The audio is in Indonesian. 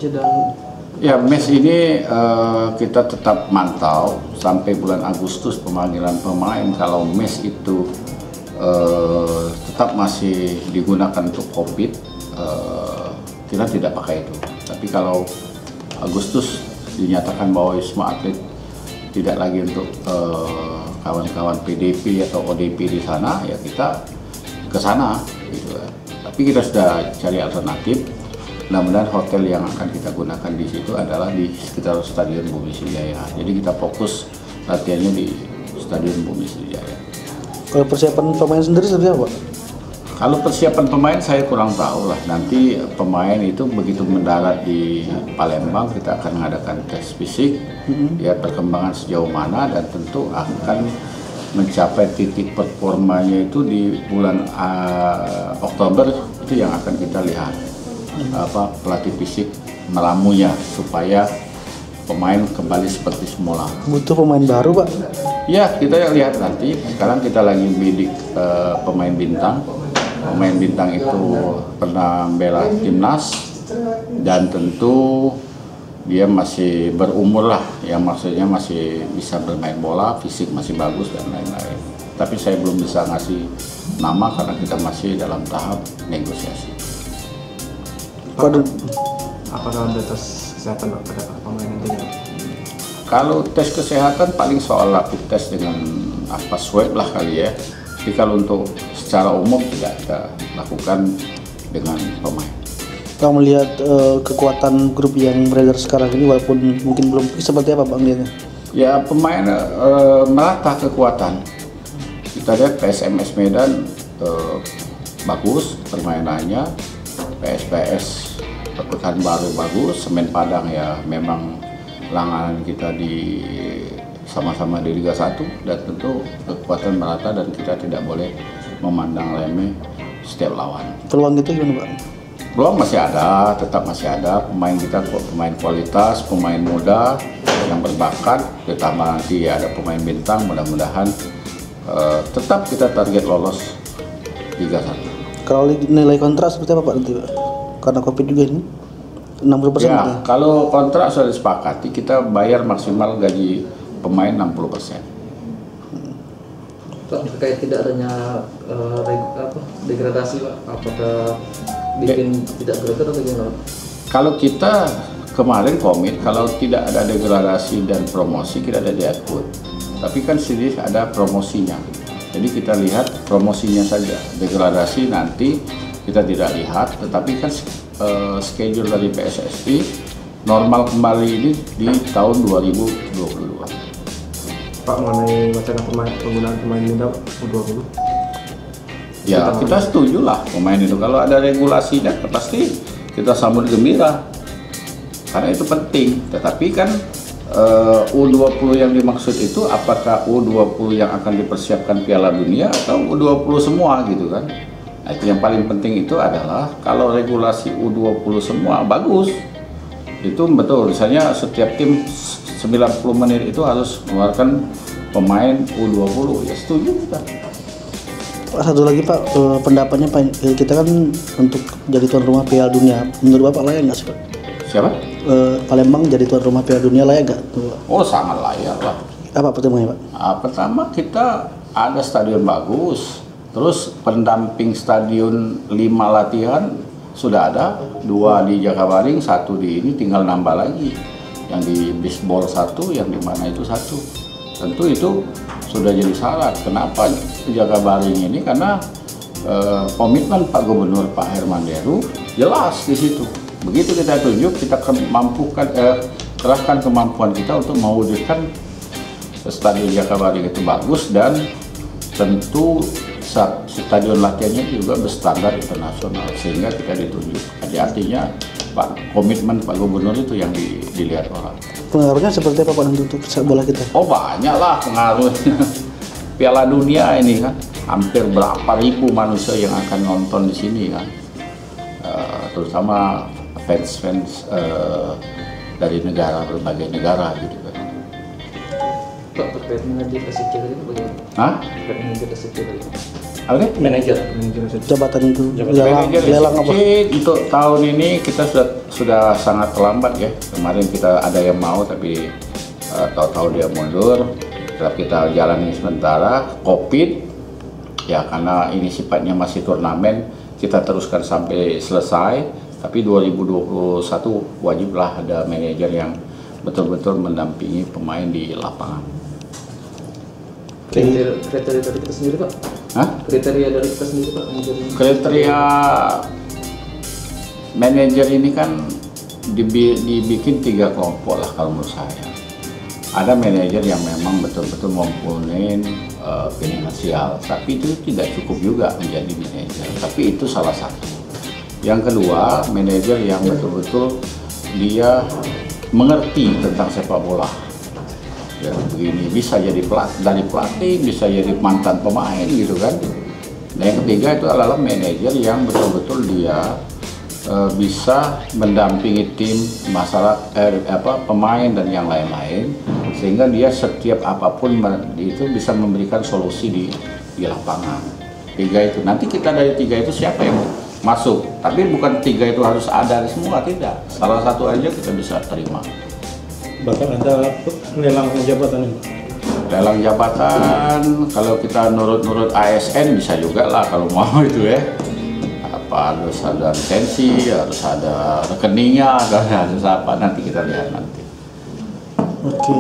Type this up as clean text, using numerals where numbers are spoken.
promosi dan ya mes ini kita tetap mantau sampai bulan Agustus pemanggilan pemain. Kalau mes itu tetap masih digunakan untuk COVID, kita tidak pakai itu. Tapi kalau Agustus dinyatakan bahwa Wisma Atlet tidak lagi untuk kawan-kawan PDP atau ODP di sana, ya kita ke sana gitu. Tapi kita sudah cari alternatif. Mudah-mudahan hotel yang akan kita gunakan di situ adalah di sekitar Stadion Bumi Sriwijaya. Jadi kita fokus latihannya di Stadion Bumi Sriwijaya. Kalau persiapan pemain sendiri seperti apa, Pak? Kalau persiapan pemain saya kurang tahu lah. Nanti pemain itu begitu mendarat di Palembang kita akan mengadakan tes fisik, lihat perkembangan sejauh mana dan tentu akan mencapai titik performanya itu di bulan Oktober itu yang akan kita lihat pelatih fisik meramunya supaya pemain kembali seperti semula. Butuh pemain baru, Pak? Ya, kita lihat nanti. Sekarang kita lagi bidik pemain bintang. Pemain bintang itu pernah membela timnas dan tentu dia masih berumur lah, yang maksudnya masih bisa bermain bola, fisik masih bagus dan lain-lain. Tapi saya belum bisa ngasih nama karena kita masih dalam tahap negosiasi. Apakah ada tes kesehatan pada pemain nantinya? Kalau tes kesehatan paling soal rapid test dengan swab lah kali ya. Tapi kalau untuk secara umum tidak kita lakukan dengan pemain. Kalau melihat kekuatan grup yang beredar sekarang ini, walaupun mungkin belum seperti apa Bang lihatnya? Ya pemain merata kekuatan. Kita lihat PSMS Medan bagus permainannya, PSPS Pekanbaru bagus, Semen Padang ya memang langganan kita di sama-sama di Liga 1 dan tentu kekuatan merata dan kita tidak boleh memandang remeh setiap lawan. Peluang itu gimana Pak? Peluang masih ada, tetap masih ada. Pemain kita pemain kualitas, pemain muda yang berbakat, ditambah nanti ada pemain bintang, mudah-mudahan tetap kita target lolos Liga 1. Kalau nilai kontrak seperti apa Pak nanti Pak? Karena COVID juga ini 60%. Ya, kalau kontrak sudah disepakati, kita bayar maksimal gaji pemain 60%. Pak, terkait tidak adanya degradasi Pak, apakah bikin tidak greget atau gimana? Kalau kita kemarin komit, kalau tidak ada degradasi dan promosi, kita ada diakut. Tapi kan sini ada promosinya. Jadi kita lihat promosinya saja. Degradasi nanti kita tidak lihat, tetapi kan schedule dari PSSI normal kembali ini di tahun 2022. Pak, mengenai wacana penggunaan pemain muda U20? Ya, kita setuju lah pemain itu. Kalau ada regulasinya, pasti kita sambut gembira. Karena itu penting. Tetapi kan U20 yang dimaksud itu apakah U20 yang akan dipersiapkan Piala Dunia atau U20 semua gitu kan? Nah, itu yang paling penting itu adalah kalau regulasi U20 semua bagus. Itu betul, misalnya setiap tim 90 menit itu harus mengeluarkan pemain U20, ya setuju kita. Pak, satu lagi Pak, pendapatnya Pak, kita kan untuk jadi tuan rumah Piala Dunia, menurut Bapak layak nggak sih Pak? Siapa? Palembang jadi tuan rumah Piala Dunia layak nggak? Oh sangat layak lah. Apa pertimbangannya Pak? Pertama kita ada stadion bagus, terus pendamping stadion 5 latihan sudah ada, 2 di Jakabaring, 1 di ini, tinggal nambah lagi. Yang di bisbol 1, yang di mana itu 1. Tentu itu sudah jadi syarat. Kenapa Jakabaring ini? Karena komitmen Pak Gubernur Pak Herman Deru jelas di situ. Begitu kita tunjuk, kita kerahkan kemampuan kita untuk mewujudkan stadion Jakabaring itu bagus dan tentu stadion latihannya juga berstandar internasional sehingga kita ditunjuk. Jadi artinya komitmen Pak Gubernur itu yang dilihat orang. Pengaruhnya seperti apa Pak untuk sepak bola kita? Oh banyak lah pengaruhnya. Piala Dunia ini kan hampir berapa ribu manusia yang akan nonton di sini kan, terutama fans dari berbagai negara gitu kan. Pak, terkait manajer Persija tadi bagaimana? Hah? Terkait manajer Persija tadi. Apa nih? Manajer. Jabatan itu Manajer lelang apa? untuk tahun ini kita sudah sangat terlambat ya. Kemarin kita ada yang mau tapi tahu-tahu dia mundur. Tetap kita jalani sementara. COVID ya karena ini sifatnya masih turnamen, kita teruskan sampai selesai. Tapi 2021 wajiblah ada manajer yang betul-betul mendampingi pemain di lapangan. Kriteria dari kita sendiri Pak? Hah? Kriteria dari kita sendiri Pak? Kriteria manajer ini kan dibikin 3 kelompok lah kalau menurut saya. Ada manajer yang memang betul-betul mempunyai finansial, tapi itu tidak cukup juga menjadi manajer. Tapi itu salah satu. Yang kedua, manajer yang betul-betul dia mengerti tentang sepak bola. Ya, begini bisa jadi pelatih, bisa jadi mantan pemain gitu kan. Nah, yang ketiga itu adalah manajer yang betul-betul dia bisa mendampingi tim masalah pemain dan yang lain-lain, sehingga dia setiap apapun itu bisa memberikan solusi di lapangan. 3 itu nanti kita dari 3 itu siapa yang masuk, tapi bukan 3 itu harus ada semua, tidak, salah satu aja kita bisa terima. Bahkan ada lelang jabatan ini. Lelang jabatan kalau kita nurut ASN bisa juga lah kalau mau itu ya. Apa harus ada lisensi, harus ada rekeningnya, harus apa, nanti kita lihat nanti. Oke,